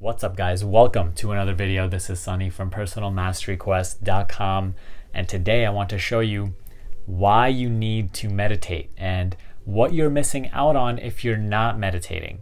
What's up, guys? Welcome to another video. This is Sunny from personalmasteryquest.com, and today I want to show you why you need to meditate and what you're missing out on if you're not meditating.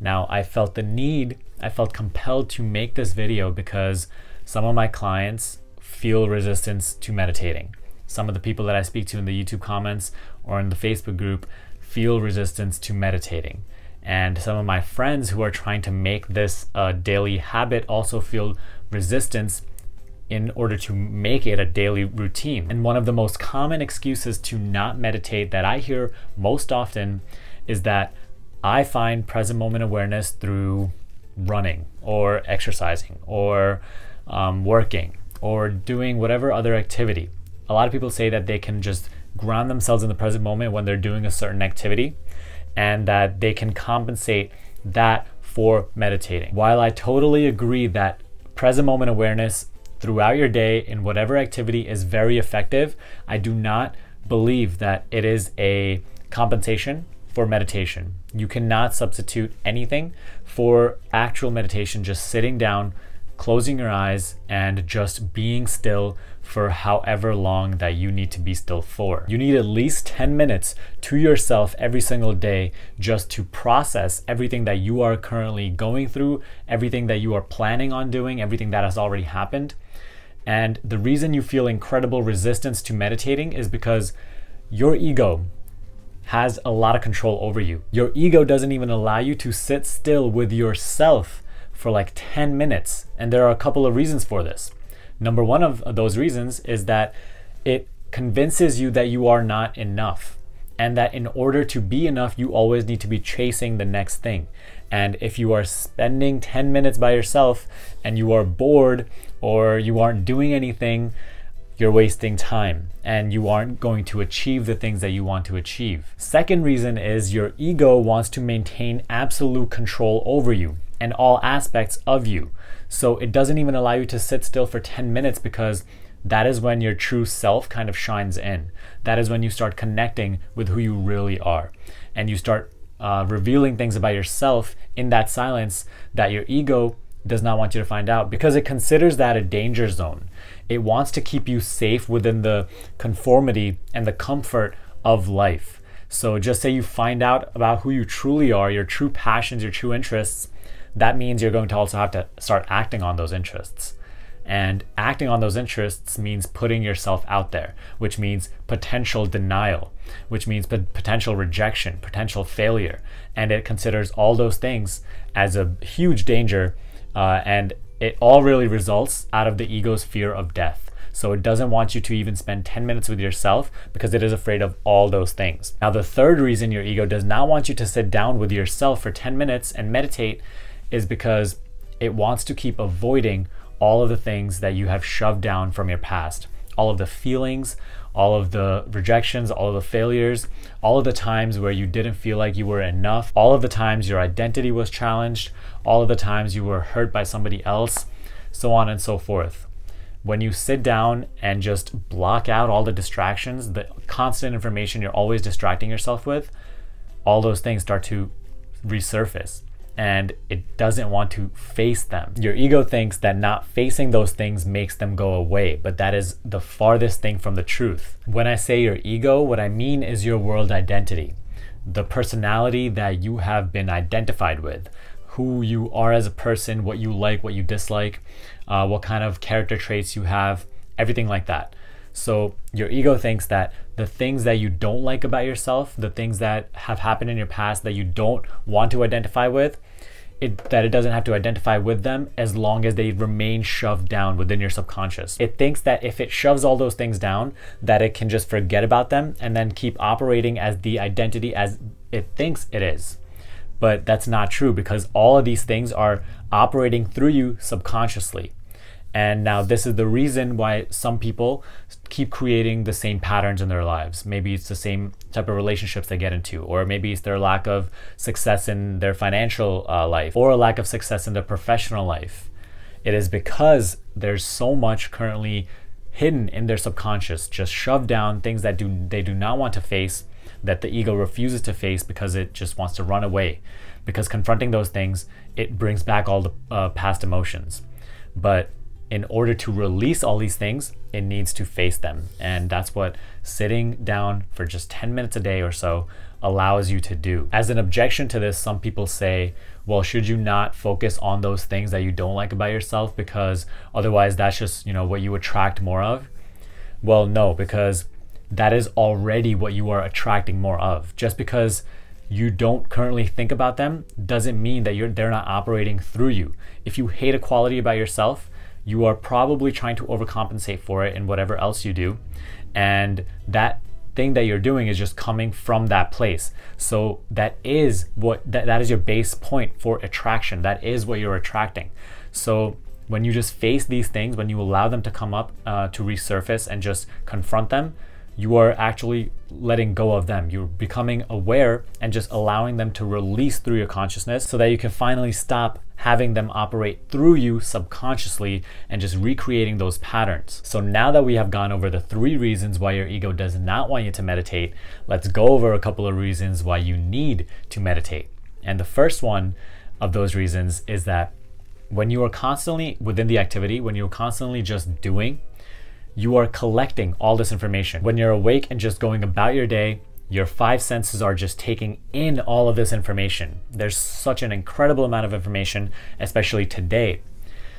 Now, I felt compelled to make this video because some of my clients feel resistance to meditating. Some of the people that I speak to in the YouTube comments or in the Facebook group feel resistance to meditating. And some of my friends who are trying to make this a daily habit also feel resistance in order to make it a daily routine. And one of the most common excuses to not meditate that I hear most often is that I find present moment awareness through running or exercising or working or doing whatever other activity. A lot of people say that they can just ground themselves in the present moment when they're doing a certain activity, and that they can compensate that for meditating. While I totally agree that present moment awareness throughout your day in whatever activity is very effective, I do not believe that it is a compensation for meditation. You cannot substitute anything for actual meditation, just sitting down, closing your eyes, and just being still for however long that you need to be still for. You need at least 10 minutes to yourself every single day just to process everything that you are currently going through, everything that you are planning on doing, everything that has already happened. And the reason you feel incredible resistance to meditating is because your ego has a lot of control over you. Your ego doesn't even allow you to sit still with yourself for like 10 minutes. And there are a couple of reasons for this. Number one of those reasons is that it convinces you that you are not enough, and that in order to be enough, you always need to be chasing the next thing. And if you are spending 10 minutes by yourself and you are bored or you aren't doing anything, you're wasting time and you aren't going to achieve the things that you want to achieve. Second reason is your ego wants to maintain absolute control over you and all aspects of you. So it doesn't even allow you to sit still for 10 minutes because that is when your true self kind of shines in. That is when you start connecting with who you really are. And you start revealing things about yourself in that silence that your ego does not want you to find out, because it considers that a danger zone. It wants to keep you safe within the conformity and the comfort of life. So just say you find out about who you truly are, your true passions, your true interests, that means you're going to also have to start acting on those interests. And acting on those interests means putting yourself out there, which means potential denial, which means potential rejection, potential failure. And it considers all those things as a huge danger, and it all really results out of the ego's fear of death. So it doesn't want you to even spend 10 minutes with yourself because it is afraid of all those things. Now, the third reason your ego does not want you to sit down with yourself for 10 minutes and meditate is because it wants to keep avoiding all of the things that you have shoved down from your past. All of the feelings, all of the rejections, all of the failures, all of the times where you didn't feel like you were enough, all of the times your identity was challenged, all of the times you were hurt by somebody else, so on and so forth. When you sit down and just block out all the distractions, the constant information you're always distracting yourself with, all those things start to resurface. And it doesn't want to face them. Your ego thinks that not facing those things makes them go away, but that is the farthest thing from the truth. When I say your ego, what I mean is your world identity, the personality that you have been identified with, who you are as a person, what you like, what you dislike, what kind of character traits you have, everything like that. So your ego thinks that the things that you don't like about yourself, the things that have happened in your past that you don't want to identify with, that it doesn't have to identify with them as long as they remain shoved down within your subconscious. It thinks that if it shoves all those things down, that it can just forget about them and then keep operating as the identity as it thinks it is. But that's not true, because all of these things are operating through you subconsciously. And now this is the reason why some people keep creating the same patterns in their lives. Maybe it's the same type of relationships they get into, or maybe it's their lack of success in their financial life, or a lack of success in their professional life. It is because there's so much currently hidden in their subconscious, just shoved down, things that they do not want to face, that the ego refuses to face because it just wants to run away. because confronting those things, it brings back all the past emotions. But in order to release all these things, it needs to face them. And that's what sitting down for just 10 minutes a day or so allows you to do. As an objection to this, some people say, well, should you not focus on those things that you don't like about yourself, because otherwise that's just, what you attract more of? Well, no, because that is already what you are attracting more of. Just because you don't currently think about them doesn't mean that they're not operating through you. If you hate a quality about yourself, you are probably trying to overcompensate for it in whatever else you do. And that thing that you're doing is just coming from that place. So that is that is your base point for attraction. That is what you're attracting. So when you just face these things, when you allow them to come up, to resurface and just confront them, you are actually letting go of them. You're becoming aware and just allowing them to release through your consciousness so that you can finally stop having them operate through you subconsciously and just recreating those patterns. So now that we have gone over the 3 reasons why your ego does not want you to meditate, let's go over a couple of reasons why you need to meditate. And the first one of those reasons is that when you are constantly within the activity, when you're constantly just doing, you are collecting all this information. When you're awake and just going about your day, your 5 senses are just taking in all of this information. There's such an incredible amount of information, especially today.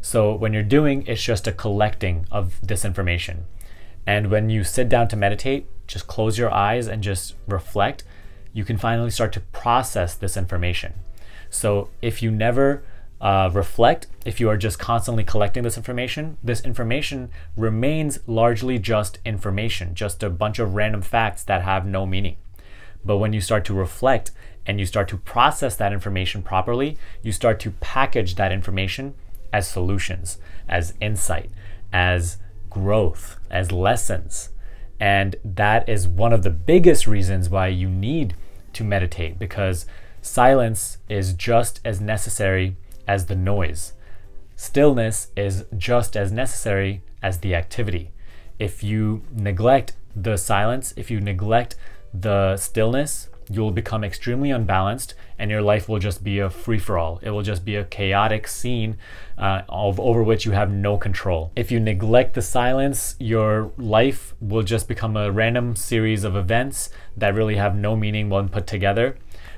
So when you're doing, it's just a collecting of this information. And when you sit down to meditate, just close your eyes and just reflect, you can finally start to process this information. So if you never reflect, if you are just constantly collecting this information remains largely just information, just a bunch of random facts that have no meaning. But when you start to reflect and you start to process that information properly, you start to package that information as solutions, as insight, as growth, as lessons. And that is one of the biggest reasons why you need to meditate, because silence is just as necessary as the noise. Stillness is just as necessary as the activity. If you neglect the silence, if you neglect the stillness, you'll become extremely unbalanced and your life will just be a free-for-all. It will just be a chaotic scene over which you have no control. If you neglect the silence, your life will just become a random series of events that really have no meaning when put together.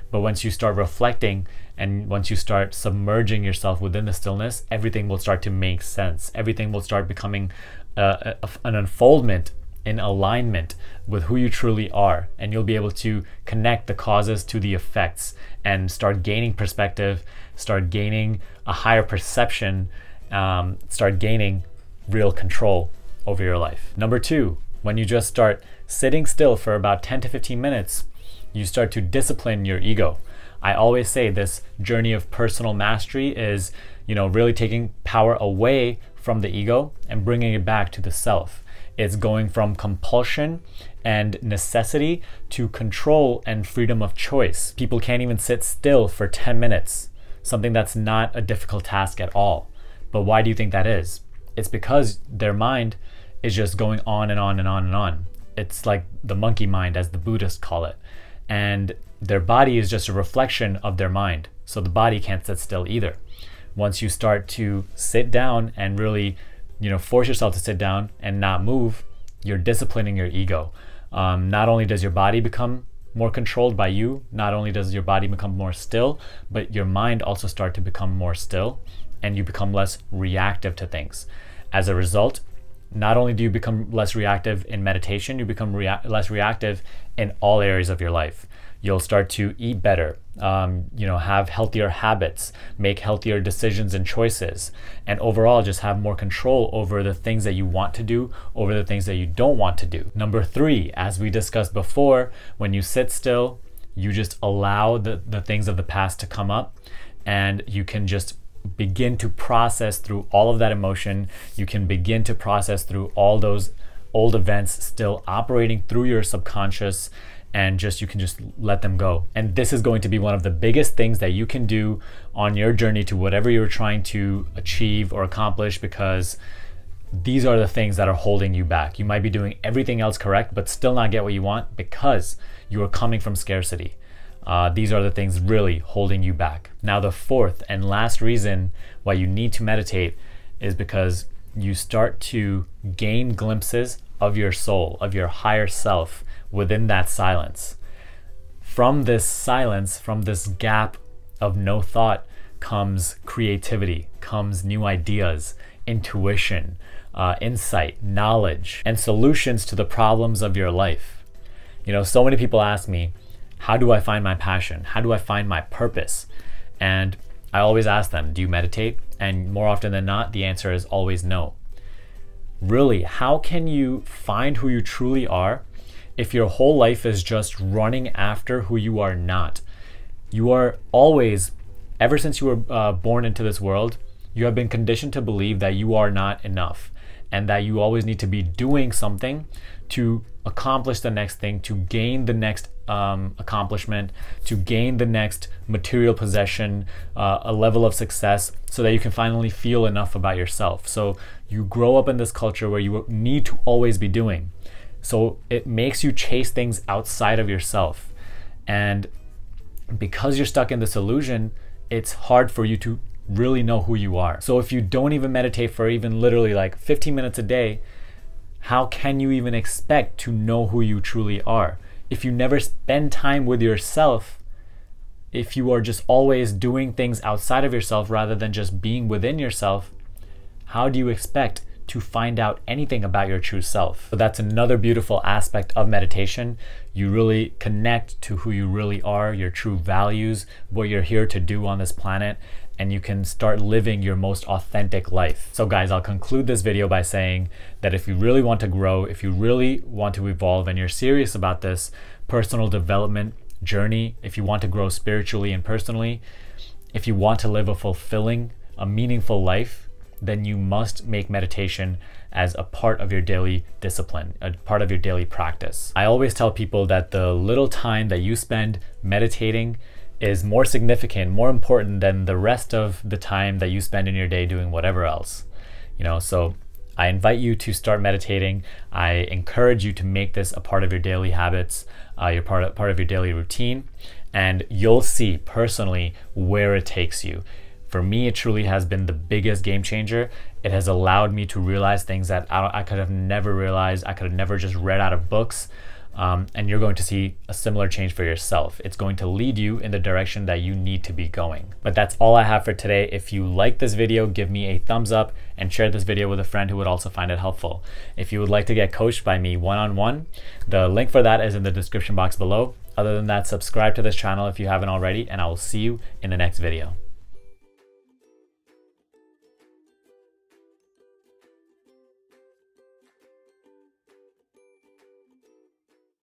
But once you start reflecting and once you start submerging yourself within the stillness, everything will start to make sense. Everything will start becoming an unfoldment in alignment with who you truly are. And you'll be able to connect the causes to the effects and start gaining perspective, start gaining a higher perception, start gaining real control over your life. Number 2, when you just start sitting still for about 10 to 15 minutes, you start to discipline your ego. I always say this journey of personal mastery is, really taking power away from the ego and bringing it back to the self. It's going from compulsion and necessity to control and freedom of choice. People can't even sit still for 10 minutes, something that's not a difficult task at all. But why do you think that is? It's because their mind is just going on and on and on and on. It's like the monkey mind, as the Buddhists call it. And their body is just a reflection of their mind. So the body can't sit still either. Once you start to sit down and really, force yourself to sit down and not move, you're disciplining your ego. Not only does your body become more controlled by you, not only does your body become more still, but your mind also start to become more still and you become less reactive to things. As a result, not only do you become less reactive in meditation, you become less reactive in all areas of your life. You'll start to eat better, have healthier habits, make healthier decisions and choices, and overall just have more control over the things that you want to do, over the things that you don't want to do. Number 3, as we discussed before, when you sit still, you just allow the things of the past to come up, and you can just begin to process through all of that emotion. You can begin to process through all those old events still operating through your subconscious, and you can just let them go. And this is going to be one of the biggest things that you can do on your journey to whatever you're trying to achieve or accomplish, because these are the things that are holding you back. You might be doing everything else correct, but still not get what you want because you are coming from scarcity. these are the things really holding you back. Now, the fourth and last reason why you need to meditate is because you start to gain glimpses of your soul, of your higher self within that silence. From this silence, from this gap of no thought, comes creativity, comes new ideas, intuition, insight, knowledge, and solutions to the problems of your life. You know, so many people ask me, how do I find my passion? How do I find my purpose? And I always ask them, do you meditate? And more often than not, the answer is always no. Really, how can you find who you truly are if your whole life is just running after who you are not? You are always, ever since you were born into this world, you have been conditioned to believe that you are not enough and that you always need to be doing something to accomplish the next thing, to gain the next accomplishment, to gain the next material possession, a level of success, so that you can finally feel enough about yourself. So you grow up in this culture where you need to always be doing. So it makes you chase things outside of yourself. And because you're stuck in this illusion, it's hard for you to really know who you are. So if you don't even meditate for even literally like 15 minutes a day, how can you even expect to know who you truly are? If you never spend time with yourself, if you are just always doing things outside of yourself rather than just being within yourself, how do you expect to find out anything about your true self? So that's another beautiful aspect of meditation. You really connect to who you really are, your true values, what you're here to do on this planet, and you can start living your most authentic life. So guys, I'll conclude this video by saying that if you really want to grow, if you really want to evolve, and you're serious about this personal development journey, if you want to grow spiritually and personally, if you want to live a fulfilling, a meaningful life, then you must make meditation as a part of your daily discipline, a part of your daily practice. I always tell people that the little time that you spend meditating is more significant, more important than the rest of the time that you spend in your day doing whatever else. You know, so I invite you to start meditating. I encourage you to make this a part of your daily habits, part of your daily routine, and you'll see personally where it takes you. For me, it truly has been the biggest game changer. It has allowed me to realize things that I could have never realized, I could have never just read out of books. And you're going to see a similar change for yourself. It's going to lead you in the direction that you need to be going. But that's all I have for today. If you like this video, give me a thumbs up and share this video with a friend who would also find it helpful. If you would like to get coached by me one-on-one, the link for that is in the description box below. Other than that, subscribe to this channel if you haven't already, and I will see you in the next video.